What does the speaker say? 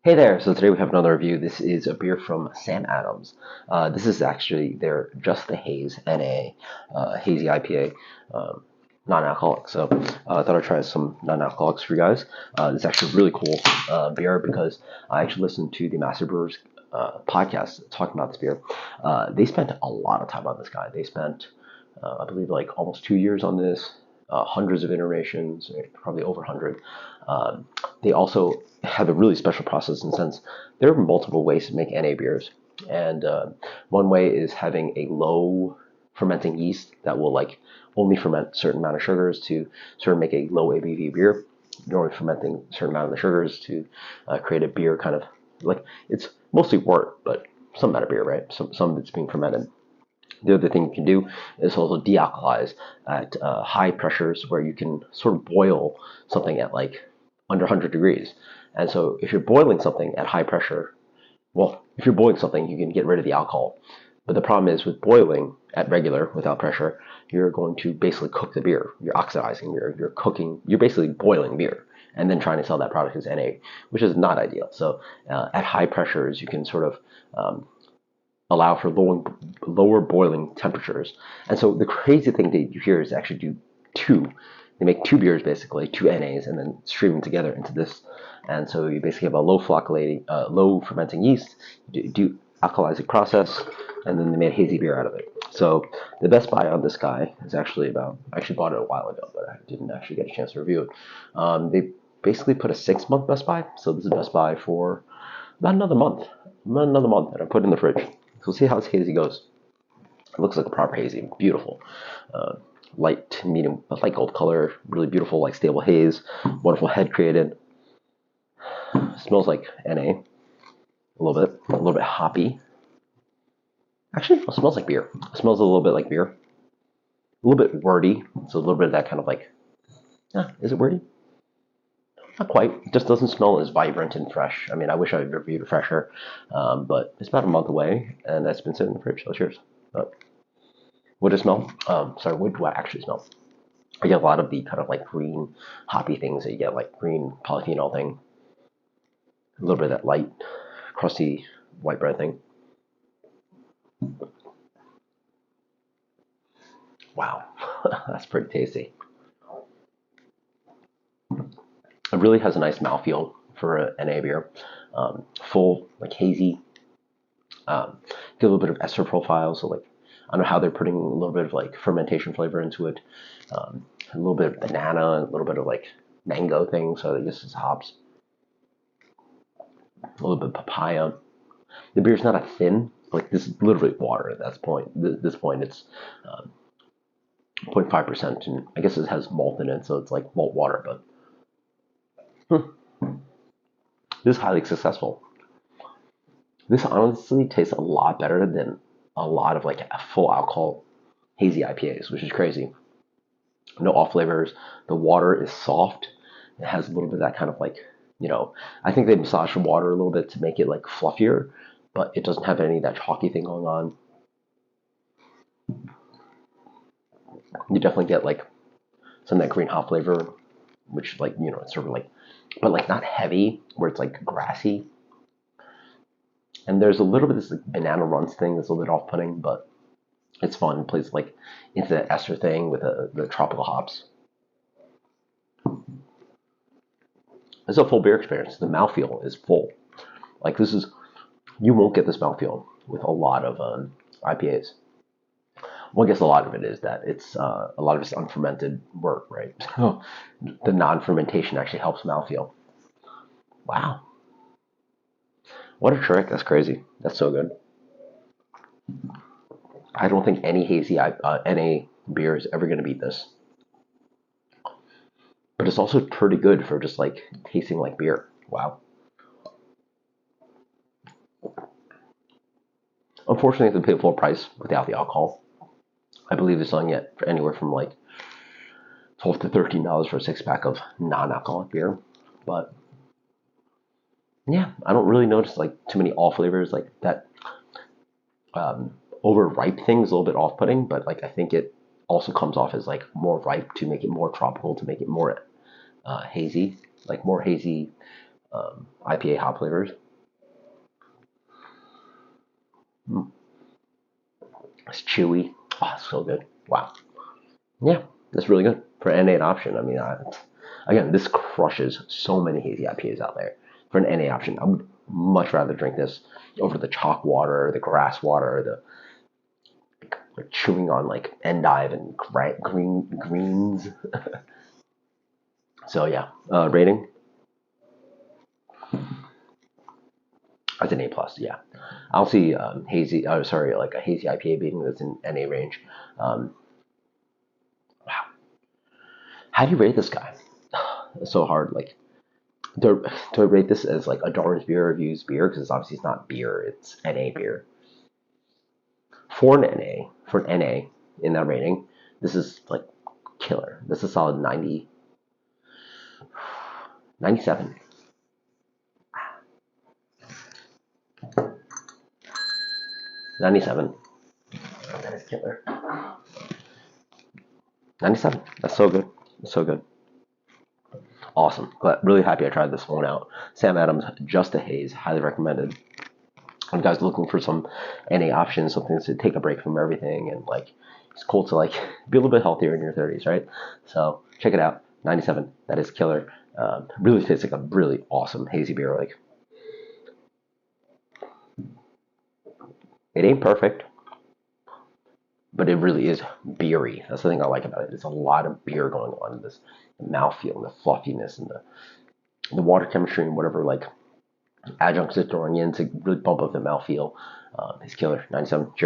Hey there, so today we have another review. This is a beer from Sam Adams. This is actually their Just the Haze NA Hazy IPA, non-alcoholic. So I thought I'd try some non-alcoholics for you guys. It's actually a really cool beer because I actually listened to the Master Brewers podcast talking about this beer. They spent a lot of time on this guy. They spent, I believe, like almost 2 years on this. Hundreds of iterations, probably over 100. They also have a really special process in the sense there are multiple ways to make NA beers. And one way is having a low fermenting yeast that will like only ferment a certain amount of sugars to sort of make a low ABV beer. You're only fermenting a certain amount of the sugars to create a beer kind of like it's mostly wort, but some amount of beer, right? Some of it's being fermented. The other thing you can do is also dealkalize at high pressures where you can sort of boil something at like under 100 degrees. And so if you're boiling something at high pressure, well, if you're boiling something, you can get rid of the alcohol. But the problem is with boiling at regular without pressure, you're going to basically cook the beer. You're oxidizing beer. You're cooking. You're basically boiling beer and then trying to sell that product as NA, which is not ideal. So at high pressures, you can sort of allow for lower boiling temperatures. And so the crazy thing they do here is actually do two. They make two beers basically, two NAs, and then stream them together into this. And so you basically have a low fermenting yeast, do alkalizing process, and then they made hazy beer out of it. So the best buy on this guy is actually I actually bought it a while ago, but I didn't actually get a chance to review it. They basically put a 6-month best buy. So this is best buy for about another month. That I put in the fridge. So we'll see how this hazy goes. It looks like a proper hazy, beautiful. Light, medium, light gold color, really beautiful, like stable haze. Wonderful head created. Smells like NA a little bit hoppy. Actually, it smells like beer. It smells a little bit like beer. A little bit wordy. So a little bit of that kind of like, is it wordy? Not quite. It just doesn't smell as vibrant and fresh. I mean, I wish I reviewed it fresher, but it's about a month away, and it's been sitting in the fridge. So cheers. What does it smell? Sorry, what do I actually smell? I get a lot of the kind of like green hoppy things that you get, like green polyphenol thing. A little bit of that light, crusty white bread thing. Wow, that's pretty tasty. It really has a nice mouthfeel for an NA beer. Full, like hazy. Get a little bit of ester profile, so like I don't know how they're putting a little bit of like fermentation flavor into it. A little bit of banana, a little bit of like mango thing, so I guess it's hops. A little bit of papaya. The beer's not a thin, like this is literally water at this point. This point, it's 0.5%, and I guess it has malt in it, so it's like malt water, but this is highly successful. This honestly tastes a lot better than a lot of like full alcohol hazy IPAs, which is crazy. No off flavors. The water is soft. It has a little bit of that kind of like, I think they massage the water a little bit to make it like fluffier, but it doesn't have any of that chalky thing going on. You definitely get like some of that green hop flavor, which like, it's sort of like, but like not heavy, where it's like grassy. And there's a little bit of this like banana runs thing that's a little bit off-putting, but it's fun. It plays like into that ester thing with the tropical hops. It's a full beer experience. The mouthfeel is full. Like this is, you won't get this mouthfeel with a lot of IPAs. Well, I guess a lot of it is that it's a lot of it's unfermented wort, right? So the non-fermentation actually helps mouthfeel. Wow, what a trick! That's crazy. That's so good. I don't think any hazy NA beer is ever going to beat this. But it's also pretty good for just like tasting like beer. Wow. Unfortunately, it's a pay full price without the alcohol. I believe they're selling it for anywhere from like $12 to $13 for a 6-pack of non-alcoholic beer. But yeah, I don't really notice like too many all flavors like that. Overripe thing is a little bit off-putting, but like I think it also comes off as like more ripe to make it more tropical, to make it more hazy, like more hazy IPA hop flavors. It's chewy. Oh, it's so good. Wow. Yeah, that's really good for an NA option. I mean, again, this crushes so many hazy IPAs out there. For an NA option, I would much rather drink this over the chalk water, the grass water, the like chewing on like endive and greens. So yeah, rating. That's an A plus. Yeah, I don't see hazy. Oh, sorry, like a hazy IPA being that's in NA range. Um, wow, how do you rate this guy? It's so hard. Like, do I rate this as like a Darwin's beer reviews beer because obviously it's not beer, it's NA beer. For an NA in that rating, this is like killer. This is a solid 90, 97, 97. That is killer. 97. That's so good. That's so good. Awesome. Glad, really happy I tried this one out. Sam Adams, Just a Haze, highly recommended. If you guys looking for some NA options, something to take a break from everything, and like it's cool to like be a little bit healthier in your 30s, right? So check it out. 97. That is killer. Really tastes like a really awesome hazy beer. Like it ain't perfect, but it really is beery. That's the thing I like about it. There's a lot of beer going on in this, the mouthfeel and the fluffiness and the water chemistry and whatever like adjuncts it's throwing in to really bump up the mouthfeel. It's killer. 97. Cheers.